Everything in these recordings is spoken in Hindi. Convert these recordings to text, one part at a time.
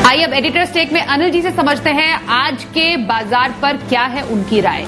आइए अब एडिटर्स टेक में अनिल जी से समझते हैं आज के बाजार पर क्या है उनकी राय।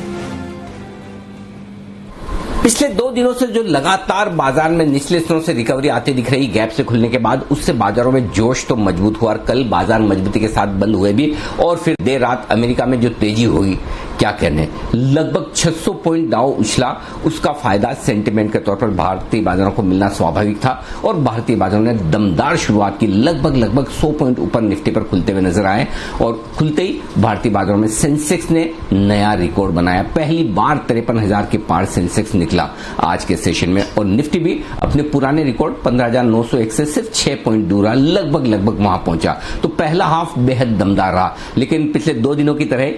पिछले 2 दिनों से जो लगातार बाजार में निचले स्तरों से रिकवरी आती दिख रही गैप से खुलने के बाद, उससे बाजारों में जोश तो मजबूत हुआ और कल बाजार मजबूती के साथ बंद हुए भी। और फिर देर रात अमेरिका में जो तेजी हुई, क्या कहने, लगभग 600 पॉइंट डाउ उछला। उसका फायदा सेंटिमेंट के तौर पर भारतीय बाजारों को मिलना स्वाभाविक था और भारतीय बाजारों ने दमदार शुरुआत की। लगभग 100 पॉइंट ऊपर निफ्टी पर खुलते हुए नजर आए और खुलते ही भारतीय बाजारों में सेंसेक्स ने नया रिकॉर्ड बनाया। पहली बार 53,000 के पार सेंसेक्स निकला आज के सेशन में और निफ्टी भी अपने पुराने रिकॉर्ड 15,901 से सिर्फ 6 पॉइंट दूर रहा, लगभग वहां पहुंचा। तो पहला हाफ बेहद दमदार रहा, लेकिन पिछले 2 दिनों की तरह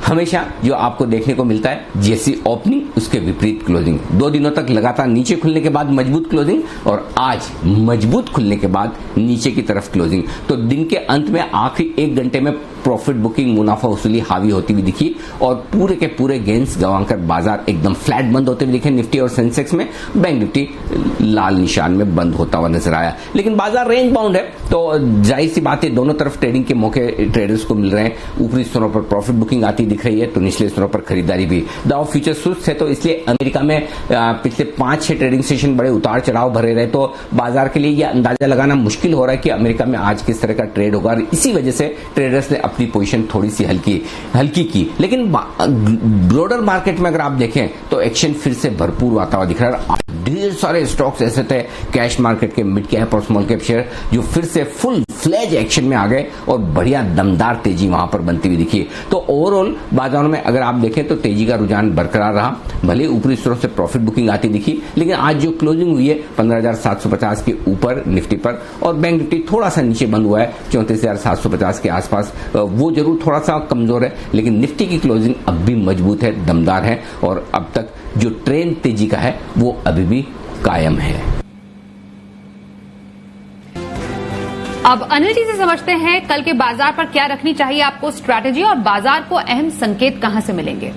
हमेशा जो आपको देखने को मिलता है, जैसी ओपनिंग उसके विपरीत क्लोजिंग। 2 दिनों तक लगातार नीचे खुलने के बाद मजबूत क्लोजिंग और आज मजबूत खुलने के बाद नीचे की तरफ क्लोजिंग। तो दिन के अंत में आखिरी 1 घंटे में प्रॉफिट बुकिंग, मुनाफा वसूली हावी होती हुई दिखी और पूरे के पूरे गेंस गंवाकर बाजार एकदम फ्लैट बंद होते हुए दिखे। निफ्टी और सेंसेक्स में, बैंक निफ्टी लाल निशान में बंद होता हुआ नजर आया। लेकिन बाजार रेंज बाउंड है, तो जाहिर सी बात है दोनों तरफ ट्रेडिंग के मौके ट्रेडर्स को मिल रहे हैं। ऊपरी स्तरों पर प्रॉफिट बुकिंग आती दिख रही है तो निचले स्तरों पर खरीदारी भी। डाउ फ्यूचर सुस्त है, तो इसलिए अमेरिका में पिछले 5-6 ट्रेडिंग सेशन बड़े उतार चढ़ाव भरे रहे, तो बाजार के लिए यह अंदाजा लगाना मुश्किल हो रहा है कि अमेरिका में आज किस तरह का ट्रेड होगा। और इसी वजह से ट्रेडर्स ने अपनी पोजीशन थोड़ी सी हल्की की। लेकिन ब्रॉडर मार्केट में अगर आप देखें तो एक्शन फिर से भरपूर आता हुआ दिख रहा है। ढेर सारे स्टॉक्स ऐसे थे कैश मार्केट के, मिड कैप और स्मॉल कैप शेयर, जो फिर से फुल फ्लैज एक्शन में आ गए और बढ़िया दमदार तेजी वहां पर बनती हुई दिखी। तो ओवरऑल बाजारों में अगर आप देखें तो तेजी का रुझान बरकरार रहा। भले ऊपरी स्तरों से प्रॉफिट बुकिंग आती दिखी, लेकिन आज जो क्लोजिंग हुई है 15,750 के ऊपर निफ्टी पर और बैंक निफ्टी थोड़ा सा नीचे बंद हुआ है 34,750 के आसपास। वो जरूर थोड़ा सा कमजोर है, लेकिन निफ्टी की क्लोजिंग अब भी मजबूत है, दमदार है और अब तक जो ट्रेंड तेजी का है वो अभी भी कायम है। अब अनिल जी से समझते हैं कल के बाजार पर क्या रखनी चाहिए आपको स्ट्रैटेजी और बाजार को अहम संकेत कहां से मिलेंगे।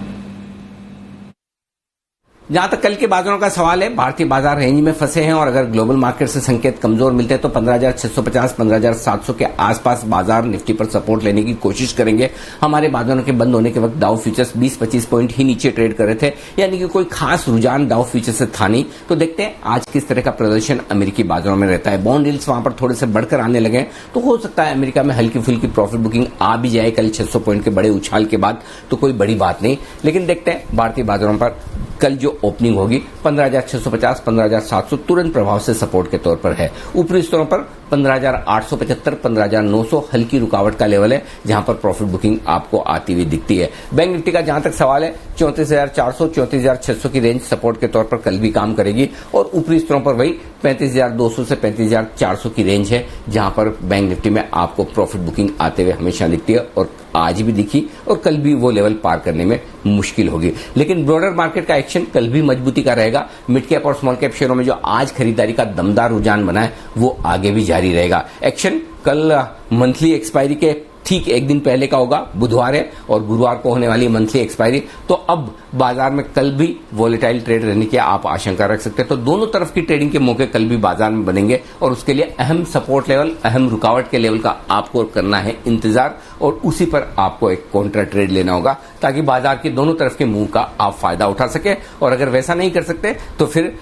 जहां तक कल के बाजारों का सवाल है, भारतीय बाजार रेंज में फंसे हैं और अगर ग्लोबल मार्केट से संकेत कमजोर मिलते हैं तो 15,650, 15,700 के आसपास बाजार निफ्टी पर सपोर्ट लेने की कोशिश करेंगे। हमारे बाजारों के बंद होने के वक्त डाउ फ्यूचर्स 20-25 पॉइंट ही नीचे ट्रेड कर रहे थे, यानी कि कोई खास रुझान डाउ फ्यूचर्स से था नहीं। तो देखते हैं आज किस तरह का प्रदर्शन अमेरिकी बाजारों में रहता है। बॉन्ड यील्ड्स वहां पर थोड़े से बढ़कर आने लगे, तो हो सकता है अमेरिका में हल्की फुल्की प्रॉफिट बुकिंग आ भी जाए कल 600 पॉइंट के बड़े उछाल के बाद, तो कोई बड़ी बात नहीं। लेकिन देखते हैं भारतीय बाजारों पर कल जो ओपनिंग होगी 15,650, 15,700 तुरंत प्रभाव से सपोर्ट के तौर पर है। ऊपरी स्तरों पर 15,875, 15,900 हल्की रुकावट का लेवल है, जहां पर प्रॉफिट बुकिंग आपको आती हुई दिखती है। बैंक निफ्टी का जहां तक सवाल है 34,400, 34,600 की रेंज सपोर्ट के तौर पर कल भी काम करेगी और ऊपरी स्तरों पर वही 35,200 से 35,400 की रेंज है, जहां पर बैंक निफ्टी में आपको प्रॉफिट बुकिंग आते हुए हमेशा दिखती है और आज भी दिखी और कल भी वो लेवल पार करने में मुश्किल होगी। लेकिन ब्रॉडर मार्केट का एक्शन कल भी मजबूती का रहेगा। मिड कैप और स्मॉल कैप शेयरों में जो आज खरीदारी का दमदार रुझान बना है वो आगे भी जारी रहेगा। एक्शन कल मंथली एक्सपायरी के ठीक 1 दिन पहले का होगा, बुधवार है और गुरुवार को होने वाली मंथली एक्सपायरी। तो अब बाजार में कल भी वॉलेटाइल ट्रेड रहने की आप आशंका रख सकते हैं। तो दोनों तरफ की ट्रेडिंग के मौके कल भी बाजार में बनेंगे और उसके लिए अहम सपोर्ट लेवल, अहम रुकावट के लेवल का आपको करना है इंतजार और उसी पर आपको एक काउंटर ट्रेड लेना होगा ताकि बाजार के दोनों तरफ के मूव का आप फायदा उठा सके। और अगर वैसा नहीं कर सकते तो फिर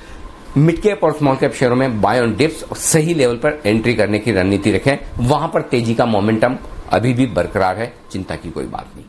मिड कैप और स्मॉल कैप शेयरों में बाय ऑन डिप्स और सही लेवल पर एंट्री करने की रणनीति रखें। वहां पर तेजी का मोमेंटम अभी भी बरकरार है, चिंता की कोई बात नहीं।